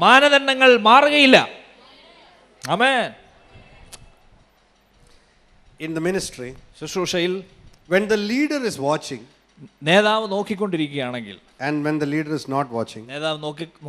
മാനദണ്ഡങ്ങൾ മാറുകയില്ല. ആമേൻ. In the ministry, ശുശ്രൂഷയിൽ when the leader is watching നേതാവ് നോക്കിക്കൊണ്ടിരിക്കുകയാണെങ്കിൽ, and when the leader is not watching, നേതാവ്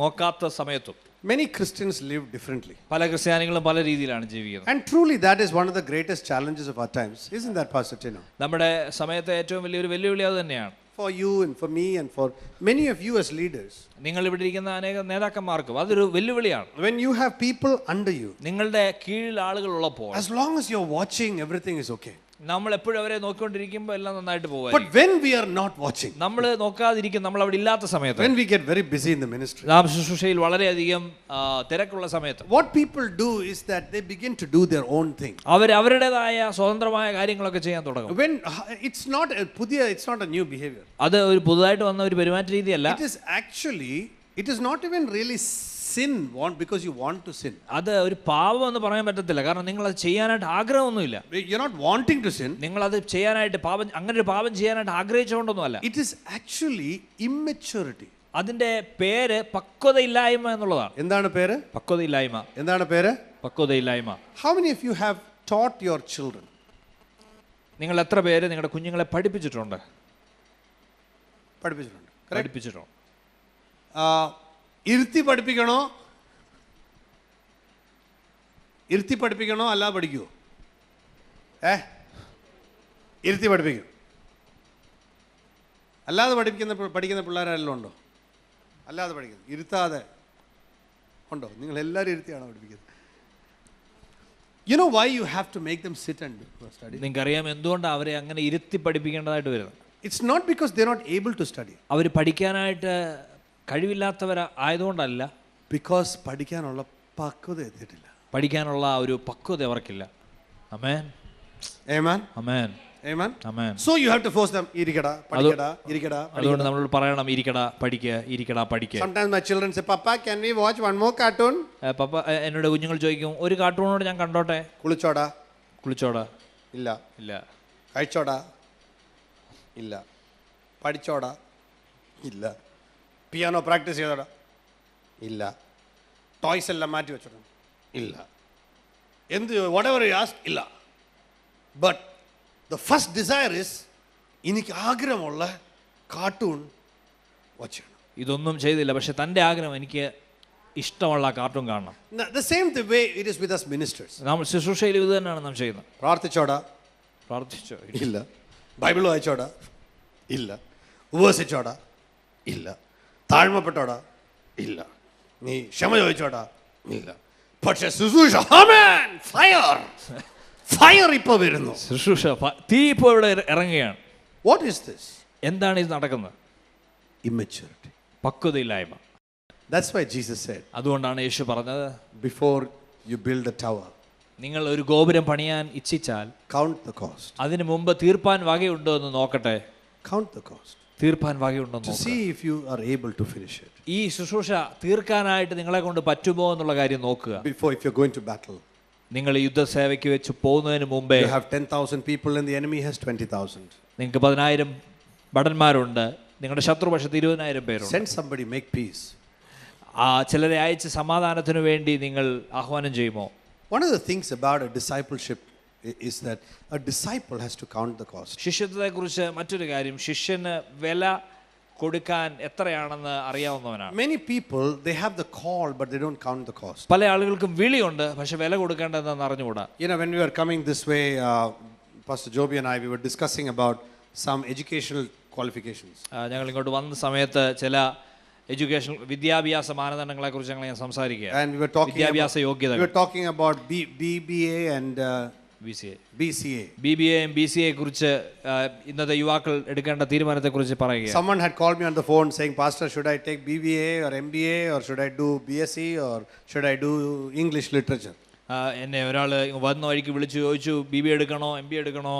നോക്കാത്ത സമയത്തും many Christians live differently. പല ക്രിസ്ത്യാനികളും പല രീതിയിലാണ് ജീവിക്കുന്നത്. And truly that is one of the greatest challenges of our times. Isn't that, Pastor Tino? നമ്മുടെ സമയത്തെ ഏറ്റവും വലിയൊരു വെല്ലുവിളി അത് തന്നെയാണ്. For you and for me and for many of you as leaders. നിങ്ങൾ ഇവിടെ ഇരിക്കുന്ന അനേക നേതാക്കന്മാർക്കും അതൊരു വെല്ലുവിളിയാണ്. When you have people under you, നിങ്ങളുടെ കീഴിൽ ആളുകൾ ഉള്ളപ്പോൾ, as long as you're watching, everything is okay. നമ്മൾ എപ്പോഴും അവരെ നോക്കിക്കൊണ്ടിരിക്കുമ്പോൾ എല്ലാം നന്നായിട്ട് പോകും. But when we are not watching, നമ്മൾ നോക്കാതിരിക്കും, നമ്മൾ അവിടെ ഇല്ലാത്ത സമയത്ത്, when we get very busy in the ministry, നാം ശുശ്രൂഷയിൽ വളരെയധികം തിരക്കുള്ള സമയത്ത്, what people do is that they begin to do their own thing. അവരുടേതായ സ്വതന്ത്രമായ കാര്യങ്ങളൊക്കെ ചെയ്യാൻ തുടങ്ങും. When it's not a new behavior. അത് ഒരു പുതുതായിട്ട് വന്ന ഒരു പെരുമാറ്റ രീതിയല്ല. It is not even really sin because you want to sin. അത് ഒരു പാപം എന്ന് പറയാൻ പറ്റത്തില്ല. കാരണം നിങ്ങൾ അത് ചെയ്യാനായിട്ട് ആഗ്രഹമൊന്നുമില്ല. You're not wanting to sin. നിങ്ങൾ അത് ചെയ്യാനായിട്ട് അങ്ങനെ ഒരു പാപം ചെയ്യാനായിട്ട് ആഗ്രഹിച്ചുകൊണ്ടൊന്നുമല്ല. It is actually immaturity. അതിന്റെ പേര് പക്വതയില്ലായ്മ എന്നുള്ളതാണ്. എന്താണ് പേര്? പക്വതയില്ലായ്മ. എന്താണ് പേര്? പക്വതയില്ലായ്മ. How many of you have taught your children? നിങ്ങൾ എത്ര പേര് നിങ്ങളുടെ കുഞ്ഞുങ്ങളെ പഠിപ്പിച്ചിട്ടുണ്ട്? പഠിപ്പിച്ചിട്ടുണ്ട്. ഇരുത്തി പഠിപ്പിക്കണോ അല്ലാതെ പഠിക്കുമോ? ഇരുത്തി പഠിപ്പിക്കും. അല്ലാതെ പഠിക്കുന്ന പിള്ളേരെല്ലാം ഉണ്ടോ? അല്ലാതെ പഠിക്കുന്നു, ഇരുത്താതെ ഉണ്ടോ? നിങ്ങൾ എല്ലാവരും ഇരുത്തിയാണോ പഠിപ്പിക്കുന്നത്? You know why you have to make them sit and study? നിങ്ങൾക്കറിയാം എന്തുകൊണ്ടാണ് അവരെ അങ്ങനെ ഇരുത്തി പഠിപ്പിക്കേണ്ടതായിട്ട് വരുന്നത്? It's not because they're not able to study. അവർ പഠിക്കാനായിട്ട് കഴിവില്ലാത്തവർ ആയതുകൊണ്ടല്ല, because പഠിക്കാനുള്ള പക്വത എത്തിയിട്ടില്ല. പഠിക്കാനുള്ള ഒരു പക്വത അവർക്കില്ല. ആമേൻ. Amen. Amen. Amen. Amen. So you have to force them, ഇരിക്കടാ പഠിക്കടാ ഇരിക്കടാ. അതുകൊണ്ട് നമ്മൾ പറയണം, ഇരിക്കടാ പഠിക്കുക. Sometimes my children say, Papa, can we watch one more cartoon? പപ്പ, എന്നോട് കുഞ്ഞുങ്ങൾ ചോദിക്കും, ഒരു കാർട്ടൂണോട് ഞാൻ കണ്ടോട്ടെ. കുളിച്ചോടാ? ഇല്ല. കഴിച്ചോടാ? ഇല്ല. പഠിച്ചോടാ? ഇല്ല. പിയാനോ പ്രാക്ടീസ് ചെയ്തോടാ? ഇല്ല. ടോയ്സ് എല്ലാം മാറ്റി വെച്ചോടാ? ഇല്ല. എന്ത് whatever you ask, ഇല്ല. But the first desire is, എനിക്ക് ആഗ്രഹമുള്ള കാർട്ടൂൺ വാച്ച് ചെയ്യണം. ഇതൊന്നും ചെയ്തില്ല, പക്ഷെ തൻ്റെ ആഗ്രഹം എനിക്ക് ഇഷ്ടമുള്ള കാർട്ടൂൺ കാണണം. The same way it is with us ministers. നമ്മൾ ശുശ്രൂഷയിൽ ഇത് തന്നെയാണ് നാം ചെയ്യുന്നത്. പ്രാർത്ഥിച്ചോ? ഇല്ല. ബൈബിൾ വായിച്ചോടാ? ഇല്ല. ഉപവസിച്ചോടാ? ഇല്ല. താഴ്മപ്പെട്ടോടാ? ഇല്ല. നീ ക്ഷമ ചോദിച്ചോടാ? ഇല്ല. പക്ഷെ ശുശ്രൂഷ, ആമേൻ, ഫയർ ഇപ്പോ വരുന്നു. ശുശ്രൂഷ തീ ഇപ്പോൾ ഇവിടെ ഇറങ്ങുകയാണ്. What is this? എന്താണ് ഇത് നടക്കുന്നത്? Immaturity. പക്വതയില്ലായ്മ. That's why Jesus said, അതുകൊണ്ടാണ് യേശു പറഞ്ഞത്, before you build a tower, നിങ്ങൾ ഒരു ഗോപുരം പണിയാൻ ഇച്ഛിച്ചാൽ count the cost. അതിനു മുമ്പ് തീർപ്പാൻ വകയുണ്ടോ എന്ന് നോക്കട്ടെ. Count the cost. തീർപ്പാൻ വകയുണ്ടോ to see if you are able to finish it. ഈ ശുശ്രൂഷ തീർക്കാനായിട്ട് നിങ്ങളെ കൊണ്ട് പറ്റുമോ എന്നുള്ള കാര്യം നോക്കുക. Before, if you're going to battle, നിങ്ങൾ യുദ്ധസേവയ്ക്ക് വെച്ച് പോകുന്നതിന് മുമ്പേ, you have 10,000 people and the enemy has 20,000. നിങ്ങൾക്ക് 10,000 ഭടന്മാരുണ്ട്, നിങ്ങളുടെ ശത്രുപക്ഷത്ത് 20,000 പേരുണ്ട്. Send somebody, make peace. ചിലരെ അയച്ച് സമാധാനത്തിനു വേണ്ടി നിങ്ങൾ ആഹ്വാനം ചെയ്യുമോ? One of the things about a discipleship is that a disciple has to count the cost. ശിഷ്യത്വത്തെക്കുറിച്ച് മറ്റൊരു കാര്യം, ശിഷ്യന് വില കൊടുക്കാൻ എത്രയാണെന്ന് അറിയാവുന്നവനാണ്. Many people, they have the call but they don't count the cost. പല ആളുകൾക്കും വിളിയുണ്ട്, പക്ഷെ വില കൊടുക്കേണ്ടതെന്ന് അറിഞ്ഞുകൂടാ. You know, when we were coming this way, Pastor Joby and I, we were discussing about some educational qualifications. ഞങ്ങൾ ഇങ്ങോട്ട് വന്ന സമയത്ത് ചില എഡ്യൂക്കേഷൻ വിദ്യാഭ്യാസ മാനദണ്ഡങ്ങളെ കുറിച്ച് ഞങ്ങൾ സംസാരിക്കുക. And we were talking about BBA and BCA. BBA BCA കുറിച്ച് ഇന്നത്തെ യുവാക്കൾ എടുക്കേണ്ട തീരുമാനത്തെക്കുറിച്ച് പറയുക. Someone had called me on the phone saying, Pastor, should I take BBA or MBA or should I do BSc or should I do English literature? എന്നെ ഒരാൾ വന്ന വഴിക്ക് വിളിച്ചു ചോദിച്ചു, BBA എടുക്കണോ, MBA എടുക്കണോ,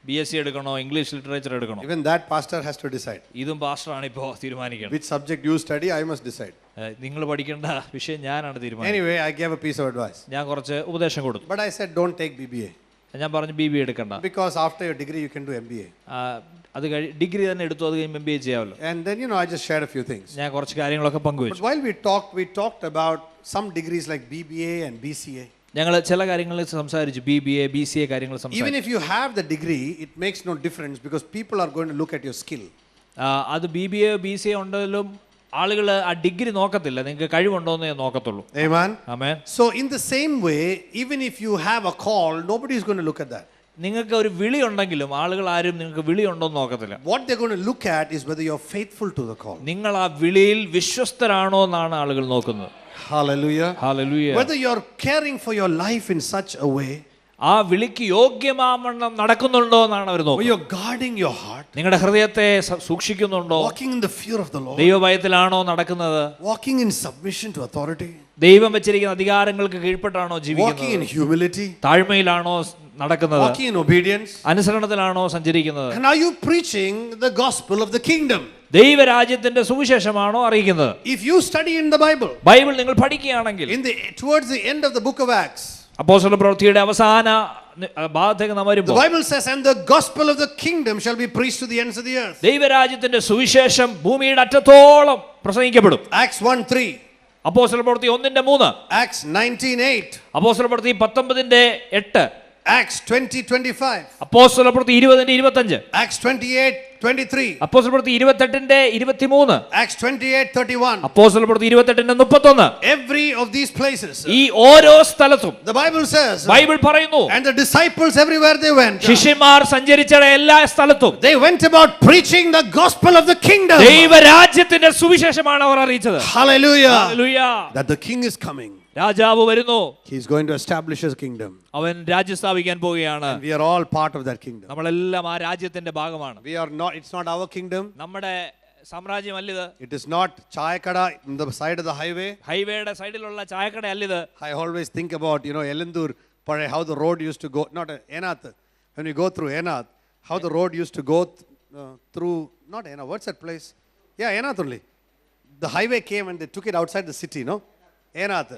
BSc എടുക്കണോ, ഇംഗ്ലീഷ് ലിറ്ററേച്ചർ എടുക്കണോ? Even that pastor has to decide. ഇതും പാസ്റ്ററാണ് ഇപ്പോൾ തീരുമാനിക്കുന്നത്. Which subject you study, I must decide. നിങ്ങൾ പഠിക്കേണ്ട വിഷയം ഞാനാണ് തീരുമാനിക്കുന്നത്. Anyway, I gave a piece of advice. ഞാൻ കുറച്ച് ഉപദേശം കൊടുത്തു. But I said, don't take BBA. ഞാൻ പറഞ്ഞു BBA എടുക്കണ്ട, because after your degree you can do MBA. അത് ഡിഗ്രി തന്നെ എടുത്തു, അത് കഴിയുമ്പോൾ MBA ചെയ്യാമല്ലോ. And then I just shared a few things. ഞാൻ കുറച്ച് കാര്യങ്ങളൊക്കെ But പങ്കുവച്ചു. while we talked about some degrees like BBA and BCA. ഞങ്ങൾ ചില കാര്യങ്ങൾ സംസാരിച്ചു, BBA BCA കാര്യങ്ങൾ Even സംസാരിച്ചു. if you have the degree, it makes no difference because people are going to look at your skill. അത് BBA BCA ഉണ്ടെങ്കിലും ആളുകൾ ആ ഡിഗ്രി നോക്കത്തില്ല, നിങ്ങൾക്ക് കഴിവുണ്ടോന്നേ നോക്കത്തുള്ളൂ. Amen. Amen. So in the same way, even if you have a call, nobody is going to look at that. നിങ്ങൾക്ക് ഒരു വിളി ഉണ്ടെങ്കിലും ആളുകൾ ആരും നിങ്ങൾക്ക് വിളി ഉണ്ടോ എന്ന് നോക്കത്തില്ല. What they're going to look at is whether you're faithful to the call. നിങ്ങൾ ആ വിളിയിൽ വിശ്വസ്തരാണോ എന്നാണ് ആളുകൾ നോക്കുന്നത്. Hallelujah. Hallelujah. Whether you're caring for your life in such a way, ആ വിളിക്ക് യോഗ്യമാവണ്ണം നടക്കുന്നുണ്ടോ എന്നാണ് അവർ where നോക്കുന്നത്. you're guarding your heart, നിങ്ങളുടെ ഹൃദയത്തെ സൂക്ഷിക്കുന്നുണ്ടോ, walking in the fear of the Lord, ദൈവഭയത്തിലാണോ നടക്കുന്നത്, walking in submission to authority, ദൈവം വെച്ചിരിക്കുന്ന അധികാരങ്ങൾക്ക് കീഴ്പ്പെട്ടാണോ walking in ജീവിക്കുന്നത്, humility, താഴ്മയിലാണോ നടക്കുന്നത്, walking in obedience. അനുസരണത്തിലാണോ സഞ്ചരിക്കുന്നത്, And are you preaching the gospel of the kingdom? ദൈവരാജ്യത്തിന്റെ സുവിശേഷമാണോ അറിയിക്കുന്നത്? If you study in the Bible, Bible നിങ്ങൾ പഠിക്കുകയാണെങ്കിൽ towards the end of the book of Acts, അപ്പോസ്തല പ്രവൃത്തിയുടെ അവസാന ഭാഗത്തേക്ക് നാം the വരുമ്പോൾ Bible says, and the gospel of the kingdom shall be preached to the ends of the earth. ദൈവരാജ്യത്തിന്റെ സുവിശേഷം ഭൂമിയുടെ അറ്റത്തോളം പ്രസംഗിക്കപ്പെടും. Acts 1:3, അപ്പോസ്തല പ്രവൃത്തി 1:3, Acts 19:8, അപ്പോസ്തല പ്രവൃത്തി 19:8, Acts 20:25, അപ്പോസ്തല പ്രവൃത്തി 20:25, Acts 28:23, അപ്പോസ്തല പ്രവൃത്തി 28:23, Acts 28:31. അപ്പോസ്തല പ്രവൃത്തി 28:31. Every of these places, ഈ ഓരോ സ്ഥലത്തും the Bible says, ബൈബിൾ പറയുന്നു, and the disciples everywhere they went, ശിഷ്യന്മാർ സഞ്ചരിച്ച എല്ലാ സ്ഥലത്തും they went about preaching the gospel of the kingdom. ദൈവരാജ്യത്തിന്റെ സുവിശേഷമാണ് അവർ അറിയിച്ചത്. Hallelujah. Hallelujah. That the king is coming. രാജാവ് വരുന്നു, He's going to establish his kingdom. അവൻ രാജ്യം സ്ഥാപിക്കാൻ പോവുകയാണ്. And we are all part of that kingdom. നമ്മളെല്ലാം ആ രാജ്യത്തിന്റെ ഭാഗമാണ്. We are not, it's not our kingdom. നമ്മുടെ സാമ്രാജ്യമല്ലിത്. It is not Chayakada in the side of the highway. ഹൈവേയുടെ സൈഡിലുള്ള ചായക്കട അല്ലിത്. I always think about, Elendur, how the road used to go, not Enath. When we go through Enath, how the road used to go through, not Enath, what's that place? Yeah, Enath only. The highway came and they took it outside the city, no? Enath.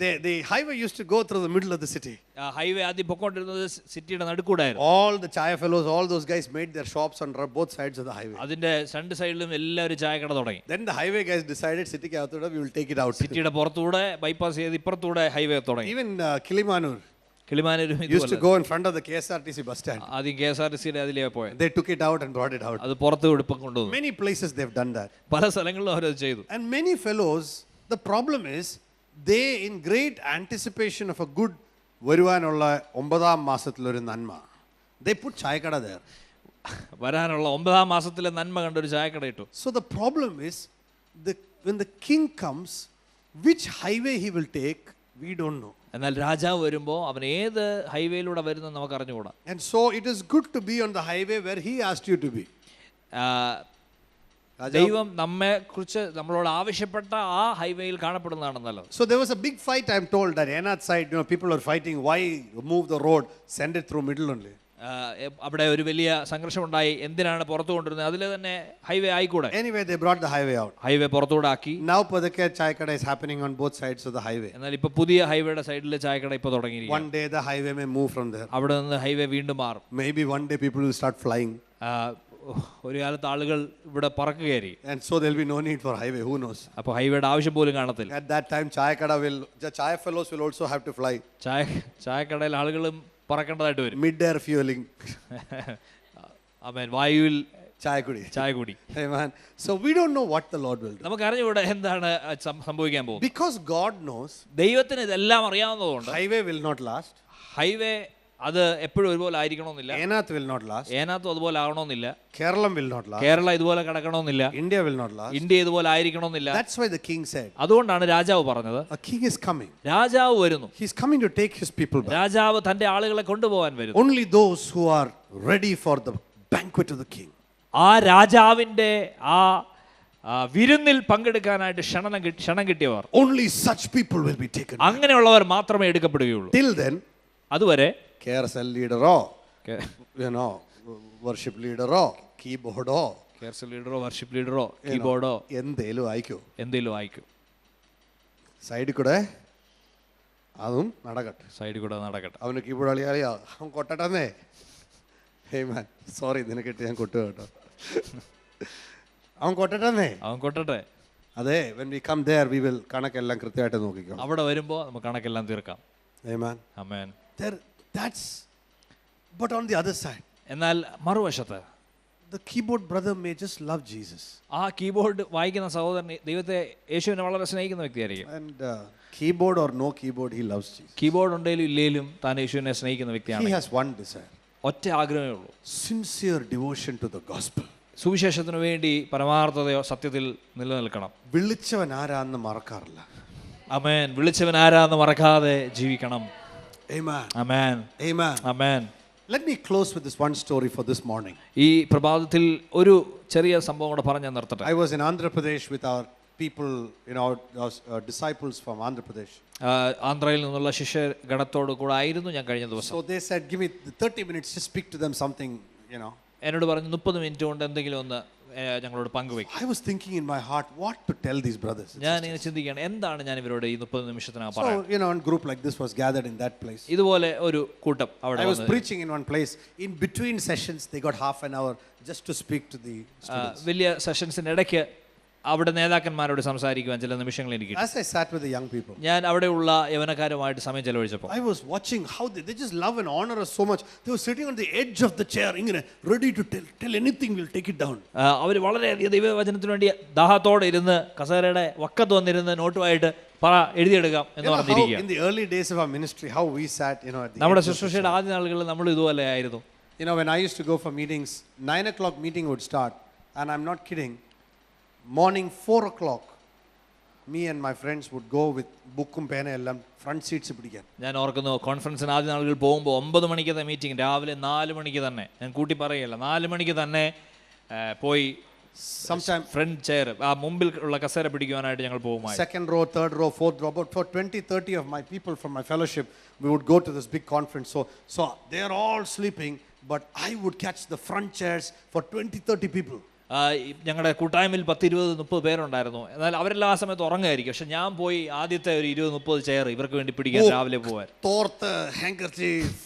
The highway used to go through the middle of the city. Highway ആദ്യം പൊക്കോണ്ടിരുന്നത് സിറ്റിയുടെ നടുക്കൂടായിരുന്നു. All the Chaya fellows, all those guys made their shops on both sides of the highway. അതിന്റെ രണ്ട് സൈഡിലും എല്ലാവരും ചായക്കട തുടങ്ങി. Then the highway guys decided, city ke outside, we will take it out. സിറ്റിയുടെ പുറത്തൂടെ bypass ചെയ്ത് ഇപ്പുറത്തൂടെ ഹൈവേ തുടങ്ങി. Even Kilimanur കിളിമാനൂരും used to go in front of the KSRTC bus stand. ആദ്യം KSRTCയുടെ അതിലേ പോയത്. They took it out and brought it out. അത് പുറത്ത് എടുപ്പം കൊണ്ടുവന്നു. Many places they've done that. പല സ്ഥലങ്ങളിലും അവരത് ചെയ്തു. And many fellows, the problem is, they in great anticipation of a good വരുവാനുള്ള 9ാം മാസത്തിലൊരു നന്മ, they put ചായക്കട there. വരാനുള്ള 9ാം മാസത്തിലെ നന്മ കണ്ടൊരു ചായക്കട ഇട്ടു. So the problem is, when the king comes, which highway he will take, we don't know. എന്നാൽ രാജാവ് വരുമ്പോൾ അവൻ ഏത് ഹൈവേയിലൂടെ വരുന്നത് നമുക്ക് അറിഞ്ഞുകൂടാ. And so it is good to be on the highway where he asked you to be. ദൈവം നമ്മെ കുറിച്ച് നമ്മളോട് ആവശ്യപ്പെട്ട ആ ഹൈവേയിൽ കാണപ്പെടുന്നതാണ് നല്ലത്. So there was a big fight, I'm told, that Enath side, people are fighting, why move the road, send it through middle only. അവിടെ ഒരു വലിയ സംഘർഷമുണ്ടായി, എന്തിനാണ് പുറത്തു കൊണ്ടിരുന്നത്, അതിൽ തന്നെ ഹൈവേ ആയിക്കൂടെ. Anyway, they brought the highway out. Highway പുറത്തുകൂടെ ആക്കി. Now Padake Chayakada is happening on both sides of the highway. എന്നാൽ ഇപ്പൊ പുതിയ ഹൈവേയുടെ സൈഡിൽ ചായക്കട ഇപ്പൊ തുടങ്ങിയിരിക്കുന്നു. One day the highway may move from there. അവിടെ നിന്ന് ഹൈവേ വീണ്ടും മാറും. Maybe one day people will start flying. ഒരു കാലത്ത് ആളുകൾ ഇവിടെ പറക്കുകയായി. And so there will be no need for highway, who knows. അപ്പോൾ ഹൈവേയുടെ ആവശ്യം പോലും കാണത്തില്ല. At that time the Chaya fellows will also have to fly. ചായക്കടയിൽ ആളുകളും പറക്കേണ്ടതായിട്ട് വരും. Mid-air fueling. ആമേൻ. വായുവിൽ ചായ കുടി. Amen. So we don't know what the Lord will do. നമുക്ക് അറിഞ്ഞുകൂടെ എന്താണ് സംഭവിക്കാൻ പോകുന്നത്. Because God knows, ദൈവത്തിന് ഇതെല്ലാം അറിയാവുന്നതുകൊണ്ട് highway will not last. Highway അത് എപ്പോഴും ഒരുപോലെ ആയിരിക്കണമെന്നില്ല. Enath will not last. ഏനാത്തും അതുപോലെ ആവണമെന്നില്ല. Kerala will not last. Kerala ഇതുപോലെ കിടക്കണമെന്നില്ല. India will not last. India ഇതുപോലെ ആയിരിക്കണമെന്നില്ല. That's why the king said, അതുകൊണ്ടാണ് രാജാവ് പറഞ്ഞത്, a king is coming. രാജാവ് വരുന്നു. He's coming to take his people back. രാജാവ് തന്റെ ആളുകളെ കൊണ്ടുപോകാൻ വരുന്നു. Only those who are ready for the banquet of the king. ആ രാജാവിന്റെ ആ വിരുന്നിൽ പങ്കെടുക്കാനായിട്ട് ക്ഷണം കിട്ടിയവർ, only such people will be taken. അങ്ങനെയുള്ളവർ മാത്രമേ എടുക്കപ്പെടുകയുള്ളൂ. Till then, അതുവരെ KRSL leader worship leader keyboard KRSL leader worship ലീഡറോ കീബോർഡോ എന്തേലും ആയിക്കോ ആയിക്കോ. സൈഡിൽ കൂടെ അതും നടക്കട്ടെ. സൈഡിൽ കൂടെ നടക്കട്ടെ. അവന് കീബോർഡ് അളിയാളിയാ അവൻ കൊട്ടട്ടെന്നേ. ഹേയ് മാൻ, സോറി നിനക്കിട്ട് ഞാൻ കൊട്ടു കേട്ടോ. അവൻ കൊട്ടട്ടെന്നേ. അവൻ കൊട്ടട്ടെ. അതെ, when we come there we will കണക്കെല്ലാം കൃത്യമായിട്ട് നോക്കിക്കോളാം. അവിടെ വരുമ്പോൾ നമുക്ക് കണക്കെല്ലാം തീർക്കാം. Amen. Amen. That's but on the other side, എന്നാൽ മറുവശത്ത് the keyboard brother may just love Jesus. ആ കീബോർഡ് വായിക്കുന്ന സഹോദരൻ ദൈവത്തെ യേശുവിനെ വളരെ സ്നേഹിക്കുന്ന വ്യക്തിയായിരിക്കും. And keyboard or no keyboard, he loves Jesus. Keyboard ഉണ്ടെങ്കിലും ഇല്ലെങ്കിലും താൻ യേശുവിനെ സ്നേഹിക്കുന്ന വ്യക്തിയാണ്. He has one desire. ഒറ്റ ആഗ്രഹമേ ഉള്ളൂ. Sincere devotion to the gospel. സുവിശേഷത്തിന് വേണ്ടി പരമാർത്ഥതയോ സത്യത്തിൽ നിലനിൽക്കണം. വിളിച്ചവൻ ആരാന്ന് മറക്കാറില്ല. ആമേൻ. വിളിച്ചവൻ ആരാന്ന് മറക്കാതെ ജീവിക്കണം. Amen. Amen. Amen. Amen. Let me close with this one story for this morning. ഈ പ്രഭാതത്തിൽ ഒരു ചെറിയ സംഭവം കൂടെ പറഞ്ഞ് നിർത്തട്ടെ. I was in Andhra Pradesh with our people, our disciples from Andhra Pradesh. ആന്ധ്രയിൽ നിന്നുള്ള ശിഷ്യഗണത്തോട് കൂടെ ആയിരുന്നു ഞാൻ കഴിഞ്ഞ ദിവസം. So they said, give me 30 minutes to speak to them something, എന്നോട് പറഞ്ഞു 30 മിനിറ്റ് കൊണ്ട് എന്തെങ്കിലും ഒന്ന് ഞങ്ങളോട് പങ്കുവെക്കും. I was thinking in my heart what to tell these brothers. ഞാൻ ഇങ്ങനെ ചിന്തിക്കുകയാണ് എന്താണ് ഞാൻ ഇവരോട് ഈ 30 നിമിഷത്തിനകം So, പറയാം. a group like this was gathered in that place. ഇതുപോലെ ഒരു കൂട്ടം അവിടെ I was preaching in one place. In between sessions, they got half an hour just to speak to the students. വലിയ സെഷൻസിന് ഇടയ്ക്ക് അവിടെ നേതാക്കന്മാരോട് സംസാരിക്കുവാൻ ചില നിമിഷങ്ങൾ എനിക്ക് കിട്ടി. As I sat with the young people, ഞാൻ അവിടെയുള്ള യവനക്കാരുമായിട്ട് സമയം ചെലവഴിച്ചപ്പോൾ I was watching how they just love and honor us so much. They were sitting on the edge of the chair, ready to tell anything, we'll take it down. അവർ വളരെയധികം ദൈവവചനത്തിന് വേണ്ടി ദാഹത്തോടെ ഇരുന്ന് കസേരയുടെ വക്കത്ത് വന്നിരുന്ന് നോട്ടുമായിട്ട് എഴുതിയെടുക്കാം എന്ന് പറഞ്ഞിരിക്കുക. In the early days of our ministry, how we sat, at the നമ്മുടെ ശുശ്രൂഷയുടെ ആദ്യ നാളുകളിൽ നമ്മൾ ഇതുപോലെ ആയിരുന്നു. When I used to go for meetings, 9 o'clock meeting would start, and I'm not kidding. Morning 4 o'clock, me and my friends would go with bookum pena ellam front seats പിടിക്കാൻ. ഞാൻ ഓർക്കുന്നു കോൺഫറൻസിന് ആദ്യ നാളുകളിൽ പോകുമ്പോൾ 9 മണിക്കത്തെ മീറ്റിംഗ് രാവിലെ 4 മണിക്ക് തന്നെ, ഞാൻ കൂട്ടി പറയല്ല, 4 മണിക്ക് തന്നെ പോയി sometime ഫ്രണ്ട് ചെയർ ആ മുമ്പിൽ ഉള്ള കസേര പിടിക്കുവാനായിട്ട് ഞങ്ങൾ പോകുമായിരുന്നു. Second row, third row, fourth row, about for 20-30 of my people from my fellowship, we would go to this big conference. So they are all sleeping, but I would catch the front chairs for 20-30 people. ഞങ്ങളുടെ കൂട്ടായ്മയിൽ 10-20-30 പേരുണ്ടായിരുന്നു. എന്നാൽ അവരെല്ലാം ആ സമയത്ത് ഉറങ്ങായിരിക്കും. പക്ഷെ ഞാൻ പോയി ആദ്യത്തെ ഒരു 20-30 ചെയർ ഇവർക്ക് വേണ്ടി പിടിക്കാൻ രാവിലെ പോവാൻ. തോർത്ത്, ഹാങ്കർചീഫ്,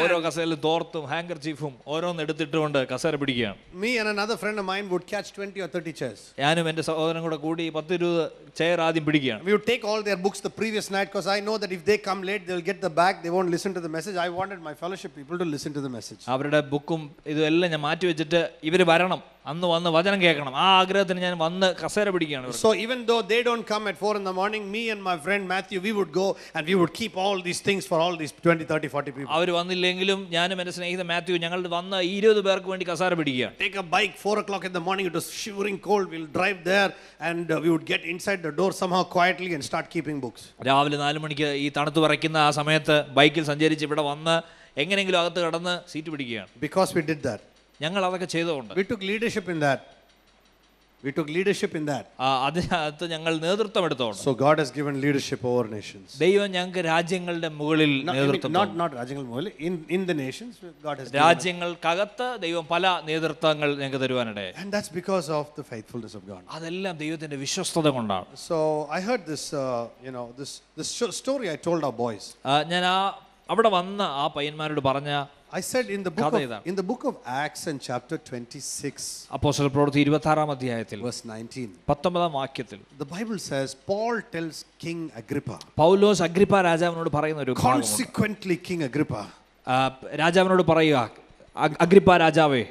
ഓരോ കസേരയിലും തോർത്തും ഹാങ്കർചീഫും ഓരോന്ന് എടുത്തിട്ടുകൊണ്ട് കസേര പിടിക്കുകയാണ്. Me and another friend of mine would catch 20 or 30 chairs. ഞാനും എൻ്റെ സഹോദരനും കൂടെ കൂടി 10-20 ചെയർ ആദ്യം പിടിക്കുകയാണ്. We would take all their books the previous night because I know that if they come late they will get the bag, they won't listen to the message. I wanted my fellowship people to listen to the message. അവരുടെ ബുക്കും ഇതെല്ലാം ഞാൻ മാറ്റി വെച്ചിട്ട് ഇവർ വരണം, അന്ന് വന്ന് വചനം കേൾക്കണം, ആ ആഗ്രഹത്തിന് ഞാൻ വന്ന് കസേര പിടിക്കുകയാണ്. So even though they don't come at 4 in the morning, me and my friend Matthew, we would go and we would keep all these things for all these 20, 30, 40 people. അവർ വന്നില്ലെങ്കിലും ഞാനും എൻ്റെ സ്നേഹിതൻ മാത്യു ഞങ്ങൾ വന്ന് 20 പേർക്ക് വേണ്ടി കസേര പിടിക്കുകയാണ്. Take a bike, 4 o'clock in the morning, it was shivering cold, we'll drive there and we would get inside the door somehow quietly and start keeping books. രാവിലെ 4 മണിക്ക് ഈ തണുത്ത് വിറയ്ക്കുന്ന ആ സമയത്ത് ബൈക്കിൽ സഞ്ചരിച്ച് ഇവിടെ വന്ന് എങ്ങനെയെങ്കിലും അകത്ത് കടന്ന് സീറ്റ് പിടിക്കുകയാണ്. Because we did that. ഞങ്ങൾ അതൊക്കെ ചെയ്തുകൊണ്ട് We took leadership in that. അതിനകത്ത് ഞങ്ങൾ നേതൃത്വം എടുത്തോണ്ട്. So God has given leadership over nations. ദൈവം ഞങ്ങൾക്ക് രാജ്യങ്ങളുടെ മുകളിൽ നേതൃത്വം, not രാജ്യങ്ങളുടെ മുകളിൽ, in the nations God has given. രാജ്യങ്ങൾക്കകത്ത് ദൈവം പല നേതൃത്വങ്ങൾ ഞങ്ങൾക്ക് തരുവാനിടയായി. And that's because of the faithfulness of God. അതെല്ലാം ദൈവത്തിന്റെ വിശ്വസ്തത കൊണ്ടാണ്. So I heard this this story I told our boys. ഞാൻ അവിടെ വന്ന ആ പയ്യന്മാരോട് പറഞ്ഞ I said in the book of Acts in chapter 26, അപ്പോസ്തല പ്രവൃത്തി 26-ാം അധ്യായത്തിൽ verse 19, 19-ാം വാക്യത്തിൽ the Bible says Paul tells King Agrippa, പൗലോസ് അഗ്രിപ്പ രാജാവിനോട് പറയുന്ന ഒരു ഭാഗമുണ്ട്. Consequently King Agrippa, രാജാവിനോട് പറയുക, അഗ്രിപ്പ രാജാവേ,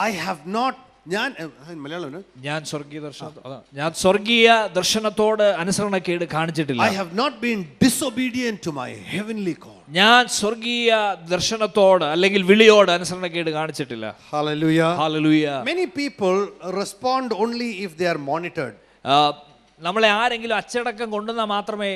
I have not മലയാളം ഞാൻ സ്വർഗീയ ദർശനത്തോട് അനുസരണക്കേട് കാണിച്ചിട്ടില്ല. I have not been disobedient to my heavenly call. ഞാൻ സ്വർഗീയ ദർശനത്തോട് അല്ലെങ്കിൽ വിളിയോട് അനുസരണക്കേട് കാണിച്ചിട്ടില്ല. Hallelujah. Hallelujah. Many people respond only if they are monitored. നമ്മളെ ആരെങ്കിലും അച്ചടക്കം കൊണ്ടുവന്നാൽ മാത്രമേ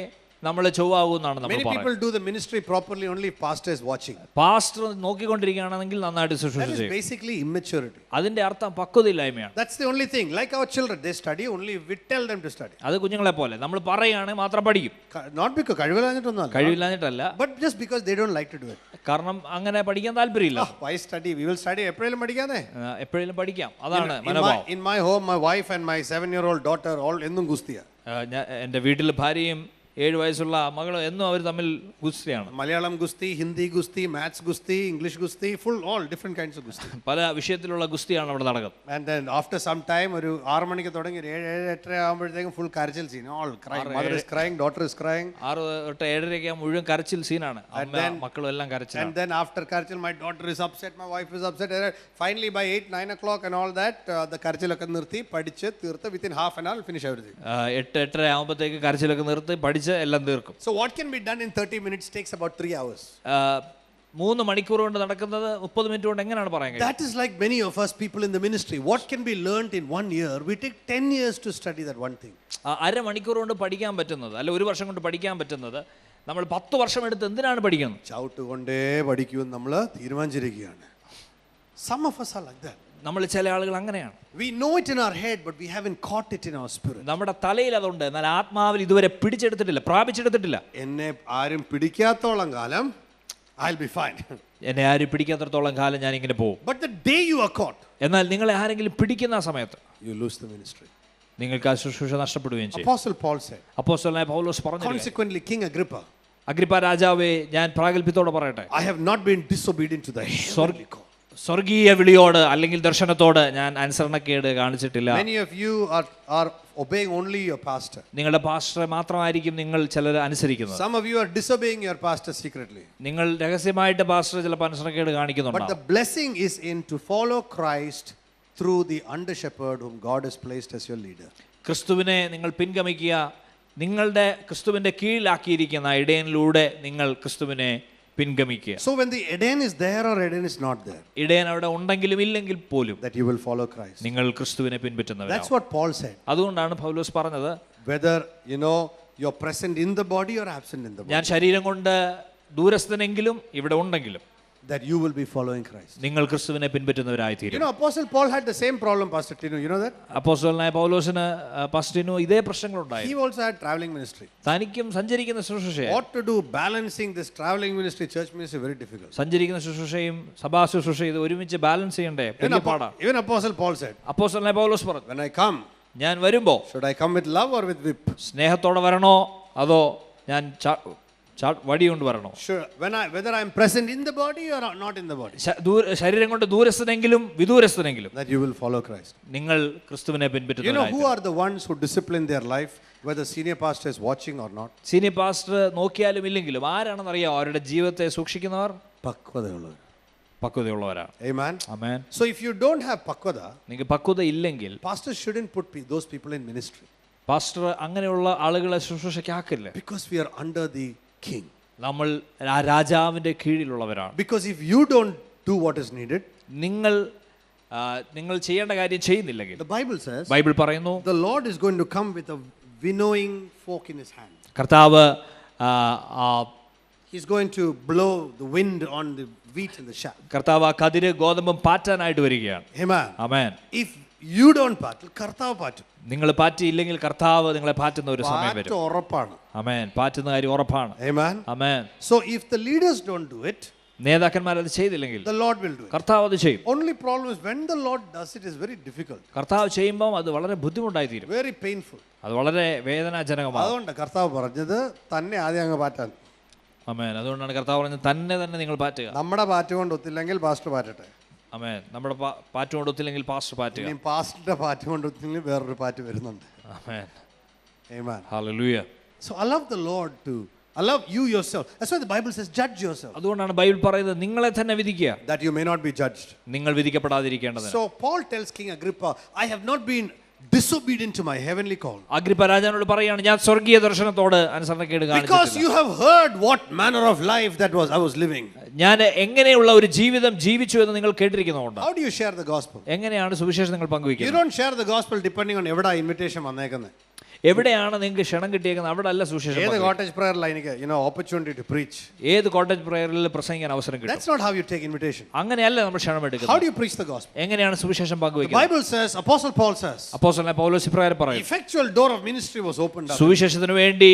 നമ്മൾ ചൊവ്വാകുന്നാണ് നമ്മൾ Many people do the ministry properly only if pastor is watching. Pastor നോക്കിക്കൊണ്ടിരിക്കുകയാണെങ്കിൽ നന്നായിട്ട് ശുശ്രൂഷ That is ചെയ്യും. basically immaturity. അതിന്റെ അർത്ഥം പക്വതയില്ലായ്മയാണ്. That's the only thing. Like our children, they study only if we tell them to study. അത് കുഞ്ഞുങ്ങളെ പോലെ നമ്മൾ പറയുകയാണെങ്കിൽ മാത്രം പഠിക്കും. Not because കഴിവില്ലാഞ്ഞിട്ടല്ല, but just because they don't like to do it. കാരണം അങ്ങനെ പഠിക്കാൻ താല്പര്യമില്ല. Why study? We will study. എപ്പോഴും പഠിക്കാനേ. എപ്പോഴും പഠിക്കാം, അതാണ് മനോഭാവം. In my home, my wife and my 7-year-old daughter all എന്നും ഗുസ്തിയാ. എൻ്റെ വീട്ടിൽ ഭാര്യയും 7 വയസ്സുള്ള മകൾ എന്നും അവർ തമ്മിൽ ഗുസ്തിയാണ്. Malayalam Gusti, Hindi Gusti, Maths Gusti, English Gusti, full all different kinds of Gusti. പല വിഷയത്തിലുള്ള ഗുസ്തിയാണ് അവിടെ നടക്കുന്നത്. And then after some time, ഒരു 6 മണിക്ക് തുടങ്ങി 7-8 ആകുമ്പോഴത്തേക്കും full കരച്ചിൽ scene, all crying. Mother is crying, daughter is crying. 6 തൊട്ട് 7:30 മുഴുവൻ കരച്ചിൽ സീനാണ്. അമ്മ മക്കളും എല്ലാം കരച്ചിലാണ്. And then after കരച്ചിൽ, my daughter is upset, my wife is upset. Finally by 8-9 o'clock and all that, the കരച്ചിലൊക്കെ നിർത്തി പഠിച്ച് തീർത്ത് within half an hour finish everything. 8-8:30 ആകുമ്പോഴത്തേക്ക് കരച്ചിലൊക്കെ നിർത്തി പഠിച്ച് എല്ലാം തീർക്കും. So what can be done in 30 minutes takes about 3 hours. 3 മണിക്കൂർ കൊണ്ട് നടക്കുന്നത് 30 മിനിറ്റ് കൊണ്ട് എങ്ങനെയാണ് പറയാൻ കഴിയുക? That is like many of us people in the ministry. What can be learned in 1 year? We take 10 years to study that one thing. അരമണിക്കൂർ കൊണ്ട് പഠിക്കാൻ പറ്റുന്നത്, അല്ല 1 വർഷം കൊണ്ട് പഠിക്കാൻ പറ്റുന്നത് നമ്മൾ 10 വർഷം എടുത്ത് എന്തിനാണ് പഠിക്കുന്നത്? ചവിട്ട് കൊണ്ടേ പഠിക്കുമെന്ന് നമ്മൾ തീരുമാനിച്ചിരിക്കുകയാണ്. Some of us are like that. നമ്മൾ ചില ആളുകൾ അങ്ങനെയാണ്. We know it in our head, but we haven't caught it in our spirit. നമ്മുടെ തലയിൽ അതുണ്ട്, എന്നാൽ ആത്മാവിൽ ഇതുവരെ പിടിച്ചെടുത്തിട്ടില്ല, പ്രാപിച്ചെടുത്തിട്ടില്ല. എന്നെ ആരും പിടിക്കാത്തോളം കാലം I'll be fine. എന്നെ ആരും പിടിക്കാത്തടത്തോളം കാലം ഞാൻ ഇങ്ങനെ പോകും. But the day you are caught, എന്നാൽ നിങ്ങളെ ആരെങ്കിലും പിടിക്കുന്ന ആ സമയത്ത് you lose the ministry. നിങ്ങൾക്ക് ആ ശുശ്രൂഷ നഷ്ടപ്പെടുകയും ചെയ്യും. Apostle Paul said. അപ്പോസ്തലനായ പൗലോസ് പറഞ്ഞു, Consequently, King Agrippa, അഗ്രിപ്പ രാജാവേ, ഞാൻ പ്രാഗൽഭ്യത്തോടെ പറയട്ടെ, I have not been disobedient to the heavenly call. സ്വർഗീയ വിളിയോട് അല്ലെങ്കിൽ ദർശനത്തോട് ഞാൻ അനുസരണക്കേട് കാണിച്ചിട്ടില്ല. Many of you are obeying only your pastor. നിങ്ങളുടെ പാസ്റ്ററെ മാത്രമായിരിക്കും നിങ്ങൾ ചിലർ അനുസരിക്കുന്നത്. Some of you are disobeying your pastor secretly. നിങ്ങൾ രഹസ്യമായിട്ട് പാസ്റ്ററെ ചിലപ്പോൾ അനുസരണക്കേട് കാണിക്കുന്നുണ്ട്. But the blessing is in to follow Christ through the under shepherd whom God has placed as your leader. ക്രിസ്തുവിനെ നിങ്ങൾ പിൻഗമിക്കുക, നിങ്ങളുടെ ക്രിസ്തുവിന്റെ കീഴിലാക്കിയിരിക്കുന്ന ഇടയനിലൂടെ നിങ്ങൾ ക്രിസ്തുവിനെ പിൻഗമിക്കുക. So when the Eden is there or Eden is not there, ഇടയൻ അവിടെ ഉണ്ടെങ്കിലും ഇല്ലെങ്കിൽ പോലും that you will follow Christ. നിങ്ങൾ ക്രിസ്തുവിനെ പിൻപറ്റുന്നവരാണ്. That's what Paul said. അതുകൊണ്ടാണ് പൗലോസ് പറഞ്ഞത്, Whether you're present in the body or absent in the body, ഞാൻ ശരീരം കൊണ്ട് ദൂരസ്ഥനെങ്കിലും ഇവിടെ ഉണ്ടെങ്കിലും that you will be following Christ. നിങ്ങൾ ക്രിസ്തുവിനെ പിൻപറ്റുന്നവരായി തീരും. Apostle Paul had the same problem, Pastor Tino. You know that? അപ്പോസ്തലനായ പൗലോസിന് പാസ്റ്ററിനു ഇതേ പ്രശ്നങ്ങളുണ്ടായി. He also had traveling ministry. തനിക്കും സഞ്ചരിക്കുന്ന ശുശ്രൂഷയെ, What to do balancing this traveling ministry, church ministry, very difficult. സഞ്ചരിക്കുന്ന ശുശ്രൂഷയും സഭാ ശുശ്രൂഷയും ഇത് ഒരുമിച്ച് ബാലൻസ് ചെയ്യണ്ടേ, വലിയ പാടാണ്. Even Apostle Paul said, അപ്പോസ്തലനായ പൗലോസ് പറഞ്ഞു, when I come, ഞാൻ വരുമ്പോ should I come with love or with whip? സ്നേഹത്തോടെ വരണോ അതോ ഞാൻ വടി കൊണ്ട് വരണോ? Sure. Whether I am present in the body or not in the body, ശരീരം കൊണ്ട് ദൂരസ്ഥനെങ്കിലും വിദൂരസ്ഥനെങ്കിലും that you will follow Christ. നിങ്ങൾ ക്രിസ്തുവിനെ പിൻപറ്റുന്നവരായി. Who are the ones who discipline their life, whether senior pastor is watching or not? Senior pastor നോക്കിയാലും ഇല്ലെങ്കിലും ആരാണെന്ന് അറിയാം, അവരുടെ ജീവിതത്തെ സൂക്ഷിക്കുന്നവർ പക്വതയുള്ളവർ. പക്വതയുള്ളവരാണ്. Amen. Amen. So if you don't have pakwada, നിങ്ങൾക്ക് പക്വത ഇല്ലെങ്കിൽ pastors shouldn't put those people in ministry. Pastor അങ്ങനെയുള്ള ആളുകളെ ശുശ്രൂഷയ്ക്കാക്കില്ല. Because we are under the king. നമ്മൾ ആ രാജാവിന്റെ കീഴിലുള്ളവരാണ്. Because if you don't do what is needed, നിങ്ങൾ ചെയ്യേണ്ട കാര്യം ചെയ്യുന്നില്ലെങ്കിൽ, the Bible says, ബൈബിൾ പറയുന്നു, the Lord is going to come with a winnowing fork in his hand. കർത്താവ് He's going to blow the wind on the wheat and the chaff. കർത്താവ് ആ കതിര് ഗോതമ്പും പാറ്റാനായിട്ട് വരികയാണ്. Amen. Amen. If you don't പാറ്റ്, കർത്താവ് പാറ്റും. നിങ്ങൾ പാറ്റിയില്ലെങ്കിൽ കർത്താവ് നിങ്ങളെ പാറ്റുന്ന ഒരു സമയം വരും. ഉറപ്പാണ്. ആമേൻ. പാറ്റുന്ന കാര്യം ഉറപ്പാണ്. Amen. Amen. So if the leaders don't do it, നേതാക്കന്മാർ അത് ചെയ്തില്ലെങ്കിൽ the Lord will do it. കർത്താവ് അത് ചെയ്യും. Only problem is when the Lord does it is very difficult. കർത്താവ് ചെയ്യുമ്പോൾ അത് വളരെ ബുദ്ധിമുട്ടായി തീരും. Very painful. അത് വളരെ വേദനാജനകമാണ്. അതുകൊണ്ട് കർത്താവ് പറഞ്ഞത് തന്നെ ആദ്യം അങ്ങ് പാറ്റാൻ. ആമേൻ. അതുകൊണ്ടാണ് കർത്താവ് പറഞ്ഞത് തന്നെ നിങ്ങൾ പാറ്റുക. നമ്മുടെ പാറ്റ് കൊണ്ട് ഒത്തില്ലെങ്കിൽ പാസ്റ്റർ പാറ്റട്ടെ. ആമേൻ. നമ്മുടെ പാറ്റ് കൊണ്ട് ഒത്തില്ലെങ്കിൽ പാസ്റ്റർ പാറ്റുക. ഇനി പാസ്റ്ററുടെ പാറ്റ് കൊണ്ട് ഒത്തില്ലെങ്കിൽ വേറൊരു പാറ്റ് വരുന്നുണ്ട്. ആമേൻ. Amen. Hallelujah. So allow the Lord to allow you yourself. That's why the Bible says judge yourself. അതുകൊണ്ടാണ് ബൈബിൾ പറയുന്നത് നിങ്ങളെ തന്നെ വിധിക്കുക, That you may not be judged. നിങ്ങൾ വിധിക്കപ്പെടാതിരിക്കേണ്ടതിന്. So Paul tells King Agrippa, I have not been disobedient to my heavenly call. Agrippa രാജാവിനോട് പറയാണ്, ഞാൻ സ്വർഗീയ ദർശനത്തോട് അനുസരണക്കേട് Because കാണിച്ചിട്ടില്ല. you have heard what manner of life I was living. ഞാൻ എങ്ങനെയുള്ള ഒരു ജീവിതം ജീവിച്ചു എന്ന് നിങ്ങൾ കേട്ടിരിക്കുന്നതുകൊണ്ട്. How do you share the gospel? എങ്ങനെയാണ് സുവിശേഷം നിങ്ങൾ You പങ്കുവയ്ക്കുന്നത്? don't share the gospel depending on എവിടാ invitation വന്നേക്കുന്നത്. എവിടെയാണ് നിങ്ങൾക്ക് ക്ഷണം കിട്ടിയേക്കുന്നത് അവിടെ അല്ല സുവിശേഷം ഏത് പങ്കുവയ്ക്കുന്നത്. കോട്ടേജ് പ്രയറിൽ എനിക്ക് opportunity to preach. ഏത് കോട്ടേജ് പ്രയറിൽ പ്രസംഗിക്കാൻ അവസരം കിട്ടും. That's not how you take invitation. അങ്ങനെയല്ല നമ്മൾ ക്ഷണം How എടുക്കുന്നത്. do you preach the gospel? എങ്ങനെയാണ് സുവിശേഷം The പങ്കുവയ്ക്കുന്നത്? Bible says, Apostle Paul says, അപ്പോസ്തലനായ പൗലോസ് ഇപ്രകാരം പറയുന്നു, effectual door of ministry was opened up. സുവിശേഷത്തിന് വേണ്ടി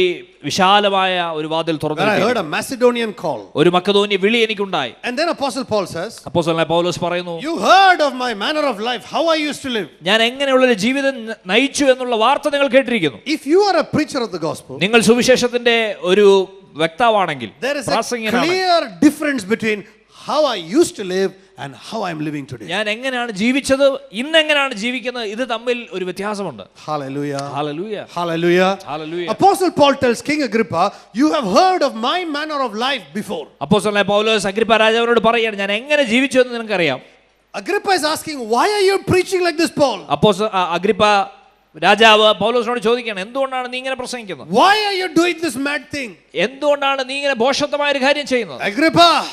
വിശാലമായ ഒരു വാതിൽ When I തുറന്നു. heard a Macedonian call. ഒരു മക്കതോന്യ വിളി എനിക്കുണ്ടായി. And then Apostle Paul says, അപ്പോസ്തലനായ പൗലോസ് പറയുന്നു, you heard of my manner of life, how I used to live. ഞാൻ എങ്ങനെയുള്ളൊരു ജീവിതം നയിച്ചു എന്നുള്ള വാർത്ത നിങ്ങൾ കേട്ടിരിക്കുന്നു. ചെയ്യുന്നു. If you are a preacher of the gospel, നിങ്ങൾ സുവിശേഷത്തിന്റെ ഒരു വക്താവാണെങ്കിൽ, there is a പ്രാസംഗികനാണെങ്കിൽ, clear difference between how I used to live and how I am living today. ഞാൻ എങ്ങനെയാണ് ജീവിച്ചത്, ഇന്നെങ്ങനെയാണ് ജീവിക്കുന്നത്, ഇത് തമ്മിൽ ഒരു വ്യത്യാസമുണ്ട്. Hallelujah. Hallelujah, Hallelujah. Hallelujah. Apostle Paul tells King Agrippa, you have heard of my manner of life before. അപ്പോസ്തലനായ പൗലോസ് അഗ്രിപ്പ രാജാവിനോട് പറയുകയാണ്, ഞാൻ എങ്ങനെ ജീവിച്ചു എന്ന് നിനക്കറിയാം. Agrippa is asking, why are you preaching like this, Paul? Agrippa രാജാവ് പൗലോസിനോട് ചോദിക്കുകയാണ്, എന്തുകൊണ്ടാണ് നീ ഇങ്ങനെ പ്രസംഗിക്കുന്നത്? Why are you doing this mad thing? എന്തുകൊണ്ടാണ് നീ ഇങ്ങനെ ഭോഷത്വമായ ഒരു കാര്യം ചെയ്യുന്നത്?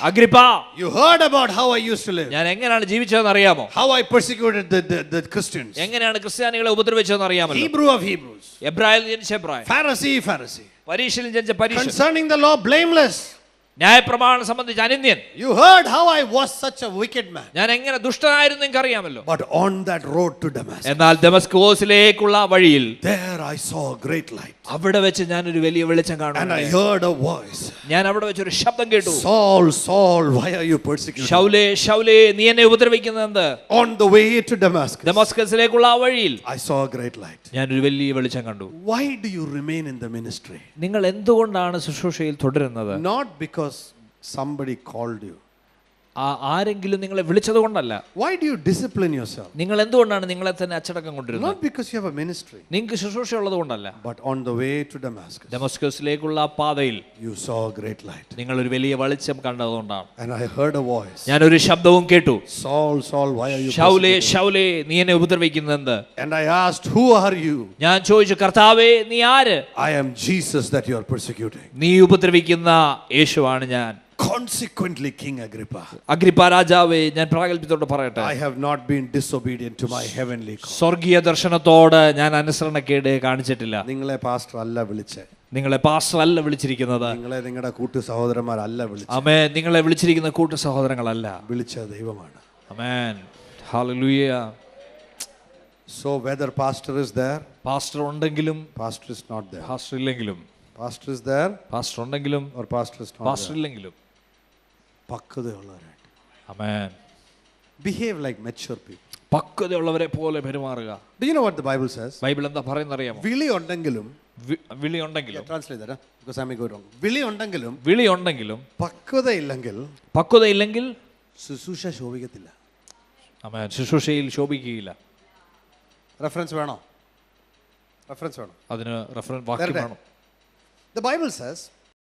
Agrippa, you heard about how I used to live. ഞാൻ എങ്ങനെയാണ് ജീവിച്ചതെന്ന് അറിയാമോ? How I persecuted the Christians. എങ്ങനെയാണ് ക്രിസ്ത്യാനികളെ ഉപദ്രവിച്ചതെന്ന് അറിയാമല്ലോ. Hebrew of Hebrews. എബ്രായയിൽ ജനിച്ച എബ്രായൻ, Pharisee. പരീശയിൽ ജനിച്ച പരീശൻ, concerning the law blameless. ന്യായപ്രമാണം സംബന്ധിച്ച് അനിന്യൻ. You heard how I was such a wicked man. ഞാൻ എങ്ങനെ ദുഷ്ടനായിരുന്നു നിങ്ങൾക്ക് അറിയാമല്ലോ. But on that road to Damascus, എന്നാൽ ദമസ്കോസിലേക്കുള്ള വഴിയിൽ, there I saw a great light. അവിടെ വെച്ച് ഞാൻ ഒരു വലിയ വെളിച്ചം കാണുന്നു. And I heard a voice. ഞാൻ അവിടെ വെച്ച് ഒരു ശബ്ദം കേട്ടു. Saul, Saul, why are you persecuting? ശൗലേ, ശൗലേ, നീ എന്നെ ഉപദ്രവിക്കുന്നത് എന്ത്? On the way to Damascus, ദമസ്കസിലേക്കുള്ള ആ വഴിയിൽ I saw a great light. ഞാൻ ഒരു വലിയ വെളിച്ചം കണ്ടു. Why do you remain in the ministry? നിങ്ങൾ എന്തുകൊണ്ടാണ് ശുശ്രൂഷയിൽ തുടരുന്നത്? Not because somebody called you. ആരെങ്കിലും നിങ്ങളെ വിളിച്ചത് കൊണ്ടല്ല. Why do you discipline yourself? നിങ്ങൾ എന്തുകൊണ്ടാണ് നിങ്ങളെ തന്നെ അച്ചടക്കം കൊണ്ടിരുന്നത്? Not because you have a ministry. നിങ്ങൾക്ക് ശുശ്രൂഷ ഉള്ളത് കൊണ്ടല്ല. But on the way to Damascus, ദമസ്കസിലേക്കുള്ള ആ പാതയിൽ you saw a great light. നിങ്ങൾ ഒരു വലിയ വെളിച്ചം കണ്ടതുകൊണ്ടാണ്. And I heard a voice. ഞാൻ ഒരു ശബ്ദവും കേട്ടു. Saul, Saul, why are you ശൗലേ, persecuting? ശൗലേ, നീ എന്നെ ഉപദ്രവിക്കുന്നത് എന്ത്? And I asked, who are you? ഞാൻ ചോദിച്ചു, കർത്താവേ, നീ ആര്? I am Jesus that you are persecuting. നീ ഉപദ്രവിക്കുന്ന യേശുവാണ് ഞാൻ. Consequently, King Agrippa, അഗ്രിപ്പ രാജാവേ, ഞാൻ പ്രാഗൽഭ്യത്തോട് പറയട്ടെ, I have not been disobedient to my heavenly call. സ്വർഗീയ ദർശനത്തോട് ഞാൻ അനുസരണക്കേട് കാണിച്ചിട്ടില്ല. നിങ്ങളെ പാസ്റ്റർ അല്ല വിളിച്ചേ, നിങ്ങളെ പാസ്റ്റർ അല്ല വിളിച്ചിരിക്കുന്നത്. നിങ്ങളെ നിങ്ങളുടെ കൂട്ടു സഹോദരന്മാരല്ല വിളിച്ചത്. ആമേൻ. നിങ്ങളെ വിളിച്ചിരിക്കുന്ന കൂട്ടു സഹോദരങ്ങളല്ല, വിളിച്ച ദൈവമാണ്. ആമേൻ. ഹല്ലേലൂയ. So whether pastor is there, pastor ഉണ്ടെങ്കിലും pastor is not there. Pastor ഇല്ലെങ്കിലും, Pastor is there പാസ്റ്റർ ഉണ്ടെങ്കിലും or pastor is not pastor there. ഇല്ലെങ്കിലും, പക്വതയുള്ളവരായിട്ട്. ആമേൻ. Behave like mature people. പക്വതയുള്ളവരെ പോലെ പെരുമാറുക. Do you know what the Bible says? Bible എന്താ പറയുന്നത് അറിയാമോ? വിളി ഉണ്ടെങ്കിലും, വിളി ഉണ്ടെങ്കിലും, translate that, because I may go wrong. വിളി ഉണ്ടെങ്കിലും, വിളി ഉണ്ടെങ്കിലും, പക്വതയില്ലെങ്കിൽ പക്വതയില്ലെങ്കിൽ ശുശ്രൂഷ ശോഭിക്കത്തില്ല. ആമേൻ, ശുശ്രൂഷയിൽ ശോഭിക്കുകയില്ല. റെഫറൻസ് വേണോ? റെഫറൻസ് വേണോ? അതിന് റെഫറൻസ് വാക്യം വേണം. The Bible says,